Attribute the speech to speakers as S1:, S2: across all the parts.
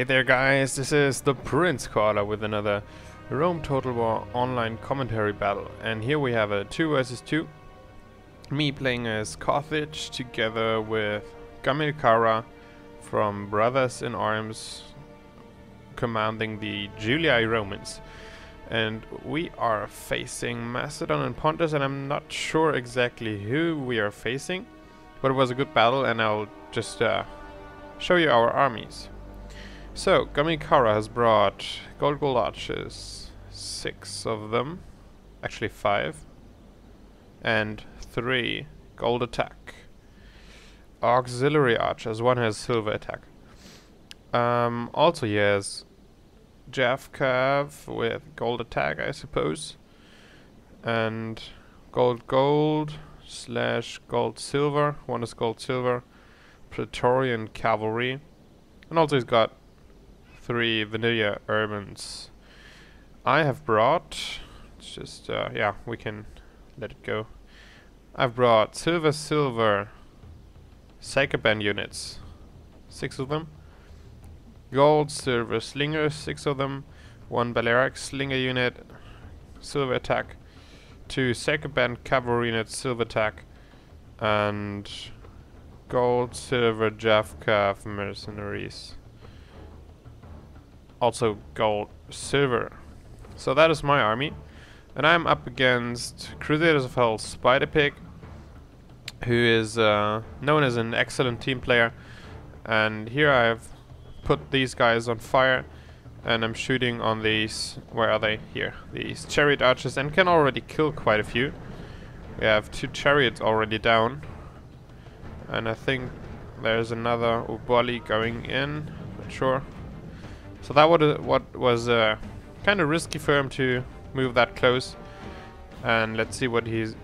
S1: Hey there guys, this is the prince.koala with another Rome Total War online commentary battle, and here we have a 2 versus 2. Me playing as Carthage together with Gamilcara from Brothers in Arms commanding the Julii Romans. And we are facing Makedonien and Pontus, and I'm not sure exactly who we are facing, but it was a good battle, and I'll just show you our armies. So, Gamilcara has brought gold archers, 6 of them, actually 5, and 3 gold attack. Auxiliary archers, 1 has silver attack. Also he has Javkav with gold attack, I suppose, and gold slash gold silver, 1 is gold silver, Praetorian cavalry, and also he's got 3 vanilla urbans. I have brought, it's just yeah, we can let it go. I've brought silver Sycoban units, 6 of them. Gold silver slingers, 6 of them. 1 Balearic slinger unit, silver attack. 2 Sycoban cavalry units, silver attack. And gold silver Javkav mercenaries, also gold silver. So that is my army, and I'm up against Crusaders of Hell Spider Pig, who is known as an excellent team player. And here I've put these guys on fire, and I'm shooting on these, where are they? Here, these chariot archers, and can already kill quite a few. We have 2 chariots already down, and I think there's another Ubali going in, not sure. So that what was kind of risky for him to move that close. And let's see what he's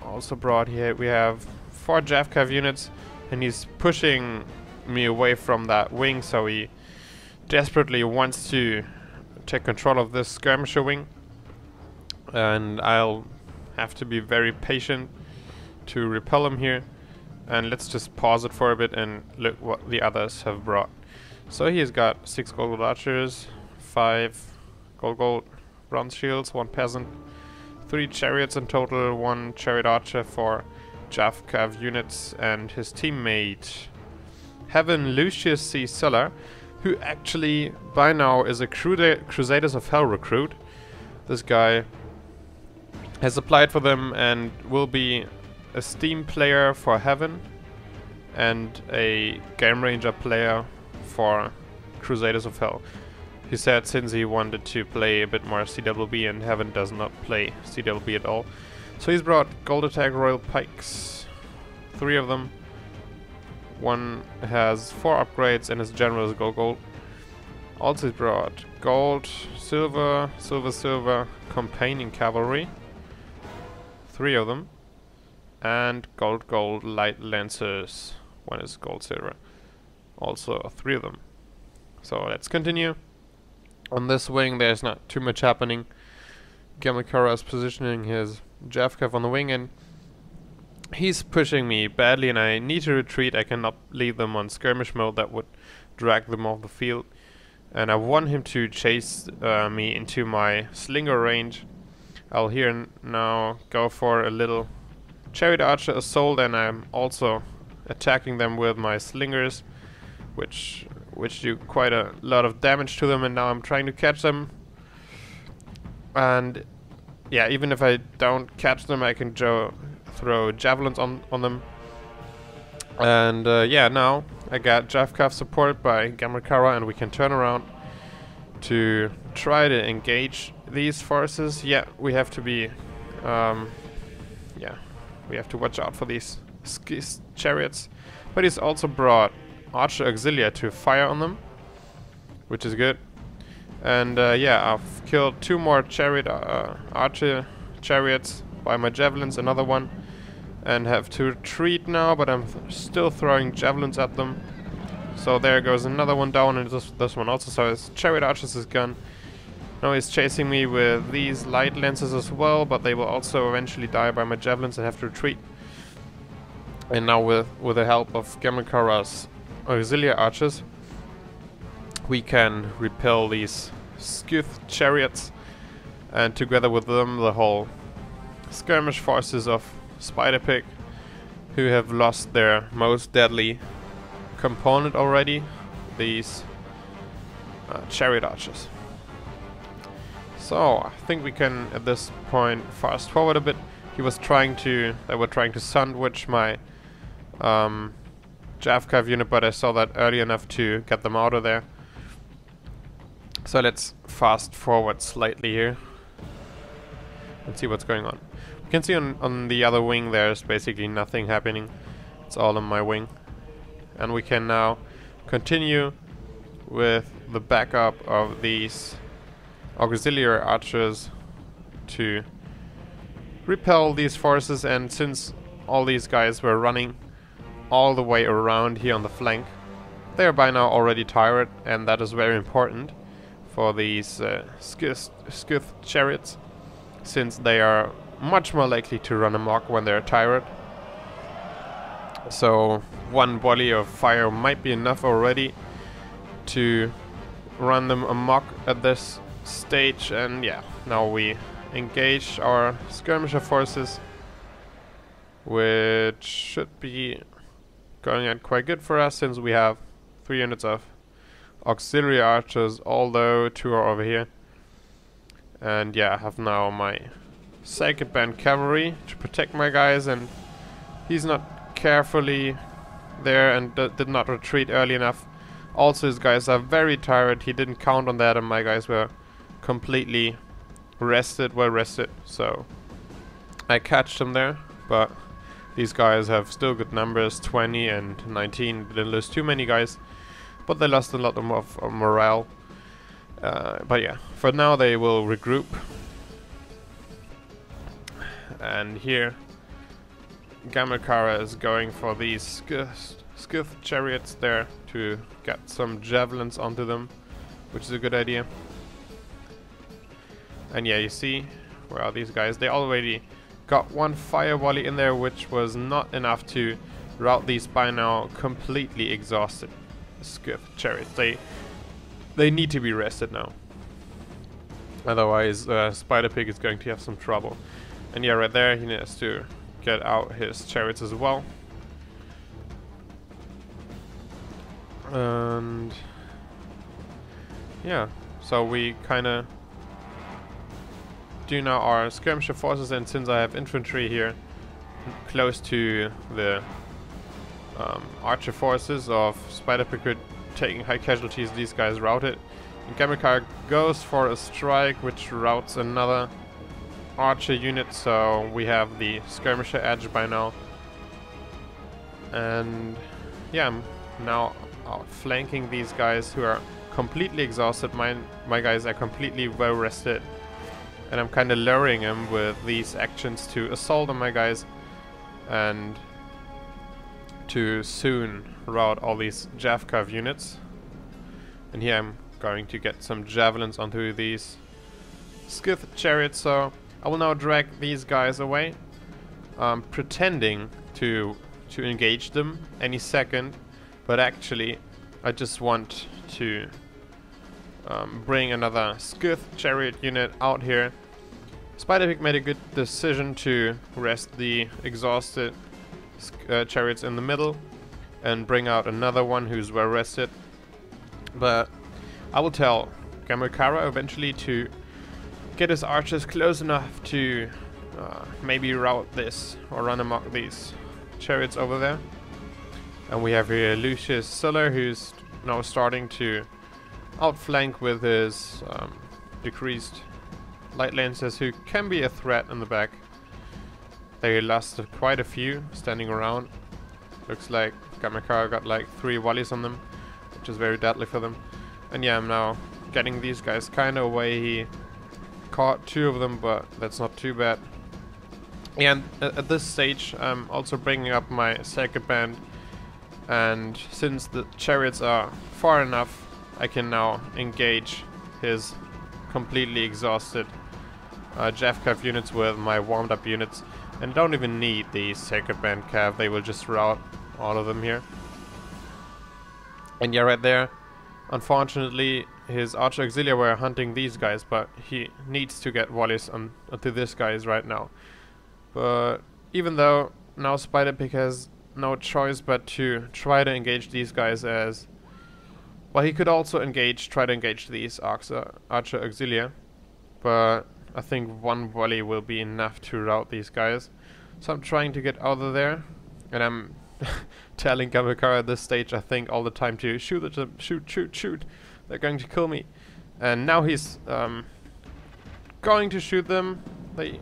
S1: also brought here. We have 4 Javkav units, and he's pushing me away from that wing, so he desperately wants to take control of this skirmisher wing. And I'll have to be very patient to repel him here. And let's just pause it for a bit and look what the others have brought. So he's got 6 gold archers, 5 gold bronze shields, 1 peasant, 3 chariots in total, 1 chariot archer for Javkav units, and his teammate Heaven Lucius C. Sulla, who actually by now is a Crusaders of Hell recruit. This guy has applied for them and will be a Steam player for Heaven and a Game Ranger player for Crusaders of Hell. He said since he wanted to play a bit more CWB, and Heaven does not play CWB at all. So he's brought gold attack royal pikes, 3 of them. 1 has 4 upgrades and his general is gold. Also he's brought gold, silver campaigning cavalry, 3 of them. And gold light lancers, 1 is gold silver, also 3 of them. So let's continue. On this wing there's not too much happening. Gamilcara is positioning his Javkav on the wing, and he's pushing me badly, and I need to retreat. I cannot leave them on skirmish mode, that would drag them off the field. And I want him to chase me into my slinger range. I'll here now go for a little chariot archer assault, and I'm also attacking them with my slingers, which do quite a lot of damage to them, and now I'm trying to catch them. And yeah, even if I don't catch them, I can throw javelins on them. And yeah, now I got Javkav supported by Gamilcara, and we can turn around to try to engage these forces. Yeah, we have to be we have to watch out for these chariots. But he's also brought archer auxilia to fire on them, which is good. And yeah, I've killed 2 more chariot archer chariots by my javelins, another one, and have to retreat now, but I'm still throwing javelins at them. So there goes another one down, and this one also. So his chariot archers is gone. Now he's chasing me with these light lances as well, but they will also eventually die by my javelins and have to retreat. And now with the help of Gamilcara's auxiliary archers, we can repel these Scyth chariots, and together with them the whole skirmish forces of Spider-Pig, who have lost their most deadly component already, these chariot archers. So I think we can at this point fast forward a bit. They were trying to sandwich my Javcav unit, but I saw that early enough to get them out of there. So let's fast forward slightly here and see what's going on. You can see on the other wing there's basically nothing happening. It's all on my wing. And we can now continue with the backup of these auxiliary archers to repel these forces. And since all these guys were running all the way around here on the flank, they are by now already tired, and that is very important for these Scyth chariots, since they are much more likely to run amok when they're tired. So one volley of fire might be enough already to run them amok at this stage. And yeah, now we engage our skirmisher forces, which should be going out quite good for us, since we have 3 units of auxiliary archers, although 2 are over here. And yeah, I have now my second band cavalry to protect my guys, and he's not carefully there and did not retreat early enough. Also, his guys are very tired. He didn't count on that, and my guys were completely well rested. So I catched them there, but these guys have still good numbers, 20 and 19. Didn't lose too many guys, but they lost a lot of morale. But yeah, for now they will regroup. And here Gamakara is going for these Scyth chariots there to get some javelins onto them, which is a good idea. And yeah, you see, where are these guys? They already got one fire volley in there, which was not enough to rout these by now completely exhausted Scyth chariots. They need to be rested now, otherwise Spider-Pig is going to have some trouble. And yeah, right there he needs to get out his chariots as well. And yeah, so we kinda do now our skirmisher forces, and since I have infantry here close to the archer forces of Spider-Pig taking high casualties, these guys routed. And Gamakara goes for a strike, which routs another archer unit, so we have the skirmisher edge by now. And yeah, I'm now outflanking these guys who are completely exhausted. My guys are completely well rested, and I'm kind of luring them with these actions to assault on my guys and to soon rout all these Javcav units. And here I'm going to get some javelins onto these Scyth chariots, so I will now drag these guys away, pretending to engage them any second, but actually I just want to bring another Scyth chariot unit out here. Spider-Pig made a good decision to rest the exhausted chariots in the middle and bring out another one who's well rested. But I will tell Gamakara eventually to get his archers close enough to maybe rout this or run amok these chariots over there. And we have here Lucius Suller, who's now starting to outflank with his decreased light lancers, who can be a threat in the back. They lost quite a few standing around. Looks like Gamakara got like 3 volleys on them, which is very deadly for them. And yeah, I'm now getting these guys kind of away. He caught 2 of them, but that's not too bad. And at this stage I'm also bringing up my second band, and since the chariots are far enough, I can now engage his completely exhausted Javcav units with my warmed up units, and don't even need the second band cav, they will just rout all of them here. And yeah, right there Unfortunately, his archer auxiliary were hunting these guys, but he needs to get volleys onto this guys right now. But even though now Spider-Pig has no choice but to try to engage these guys, as well, he could also try to engage these archer auxilia, but I think one volley will be enough to rout these guys. So I'm trying to get out of there, and I'm telling Gamekara at this stage, I think, all the time to shoot at them, shoot, they're going to kill me. And now he's going to shoot them. They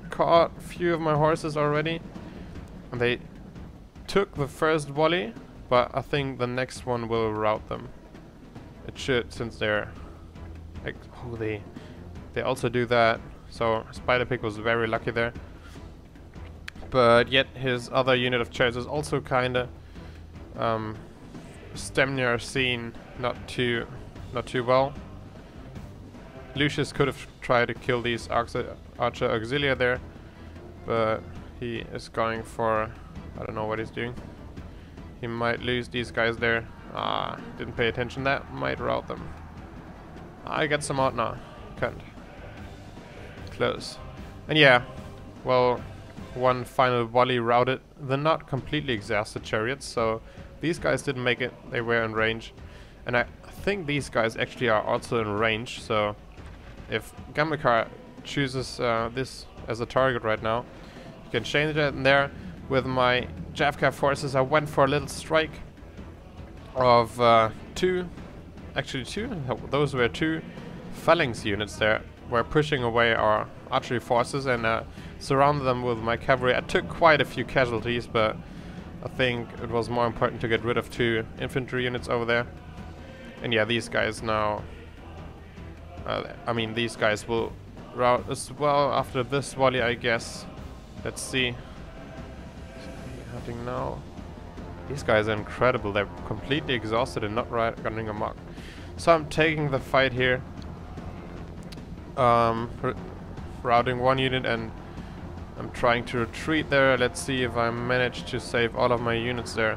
S1: caught a few of my horses already, and they took the first volley, but I think the next one will rout them. It should, since they're like, oh, they also do that. So Spider-Pig was very lucky there. But yet his other unit of chariots is also kinda stamina seen not too well. Lucius could have tried to kill these archer auxilia there, but he is going for, I don't know what he's doing. He might lose these guys there. Ah, didn't pay attention. That might rout them. I get some out now. Can't. Close. And yeah, well, one final volley routed the not completely exhausted chariots, so these guys didn't make it. They were in range, and I think these guys actually are also in range. So if Gamekara chooses this as a target right now, you can change it. And there, with my Javka forces, I went for a little strike of two. Those were two phalanx units there. Were pushing away our archery forces and surrounded them with my cavalry. I took quite a few casualties, but I think it was more important to get rid of two infantry units over there. And yeah, these guys now, I mean, these guys will rout as well after this volley, I guess. Let's see. Hunting now. These guys are incredible. They're completely exhausted and not running amok. So I'm taking the fight here. Routing one unit, and I'm trying to retreat there. Let's see if I manage to save all of my units there.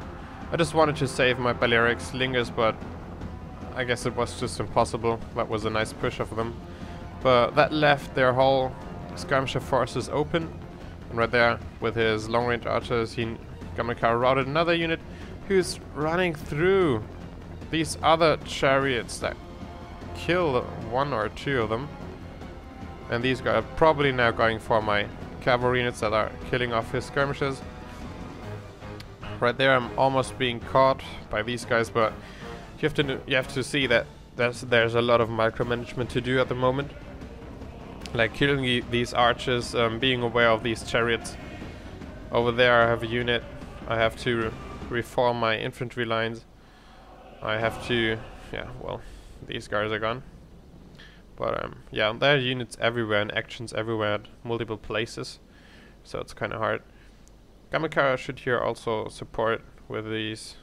S1: I just wanted to save my Balearic slingers, but I guess it was just impossible. That was a nice push of them, but that left their whole skirmisher forces open. And right there, with his long-range archers, Gamekara routed another unit who's running through these other chariots that kill one or two of them. And these guys are probably now going for my cavalry units that are killing off his skirmishers. Right there, I'm almost being caught by these guys, but you have to see that there's a lot of micromanagement to do at the moment, like killing these archers, being aware of these chariots. Over there, I have a unit. I have to reform my infantry lines. I have to, yeah, well, these guys are gone. But yeah, there are units everywhere and actions everywhere at multiple places, so it's kind of hard. Gamekara should here also support with these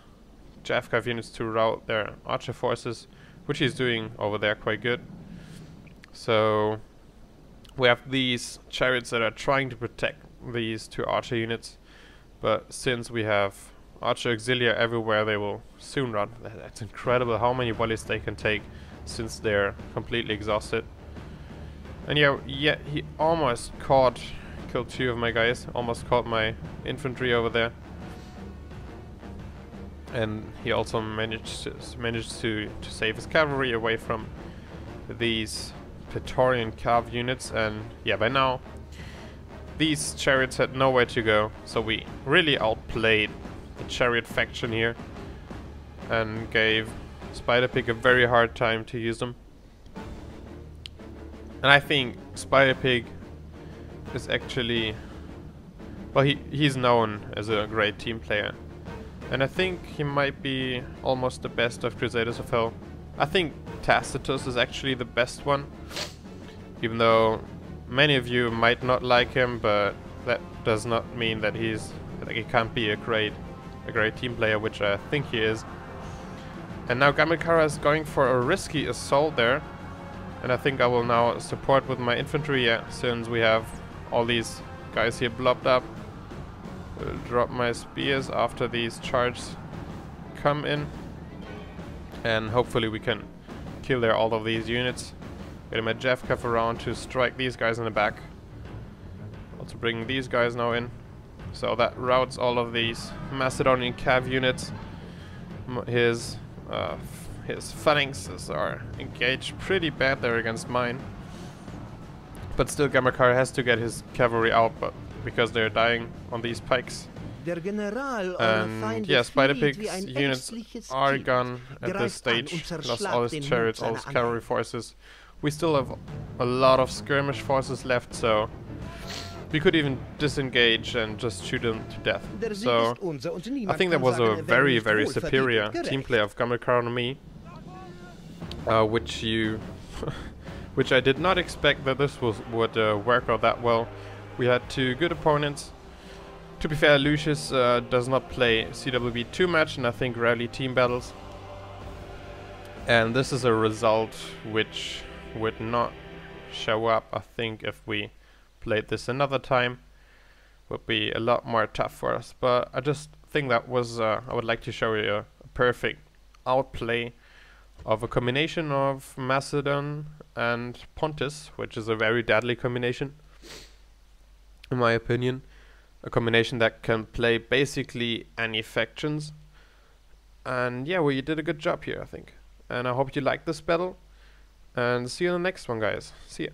S1: Javka units to rout their archer forces, which he's doing over there quite good. So we have these chariots that are trying to protect these two archer units, but since we have archer auxilia everywhere, they will soon rout. That's incredible how many volleys they can take, since they're completely exhausted. And yeah, he almost killed two of my guys, almost caught my infantry over there. And he also managed to save his cavalry away from these Praetorian cav units. And yeah, by now these chariots had nowhere to go, so we really outplayed the chariot faction here and gave Spider-Pig a very hard time to use them. And I think Spider-Pig is actually, well, he's known as a great team player, and I think he might be almost the best of Crusaders of Hell. I think Tacitus is actually the best one, even though many of you might not like him, but that does not mean that he can't be a great team player, which I think he is. And now Gamekara is going for a risky assault there, and I think I will now support with my infantry, yeah, since we have all these guys here blobbed up. Will drop my spears after these charges come in. and hopefully we can kill all of these units. Get him a Jeffcav around to strike these guys in the back. Also bring these guys now in. So that routes all of these Macedonian cav units. His phalanxes are engaged pretty bad there against mine. But still Gamakar has to get his cavalry out, but because they're dying on these pikes. And yeah, Spider-Pig's units are gone at this stage. Lost all his chariots, all his cavalry forces. We still have a lot of skirmish forces left, so we could even disengage and just shoot them to death. So I think that was a very, very superior team play of Gamakar and me, which I did not expect that this would work out that well. We had two good opponents. To be fair, Lucius does not play CWB too much, and I think rarely team battles. And this is a result which would not show up, I think, if we played this another time. Would be a lot more tough for us. But I just think that was, I would like to show you a perfect outplay of a combination of Macedon and Pontus, which is a very deadly combination, in my opinion. A combination that can play basically any factions. And yeah, we did a good job here, I think. And I hope you liked this battle. And see you in the next one, guys. See ya.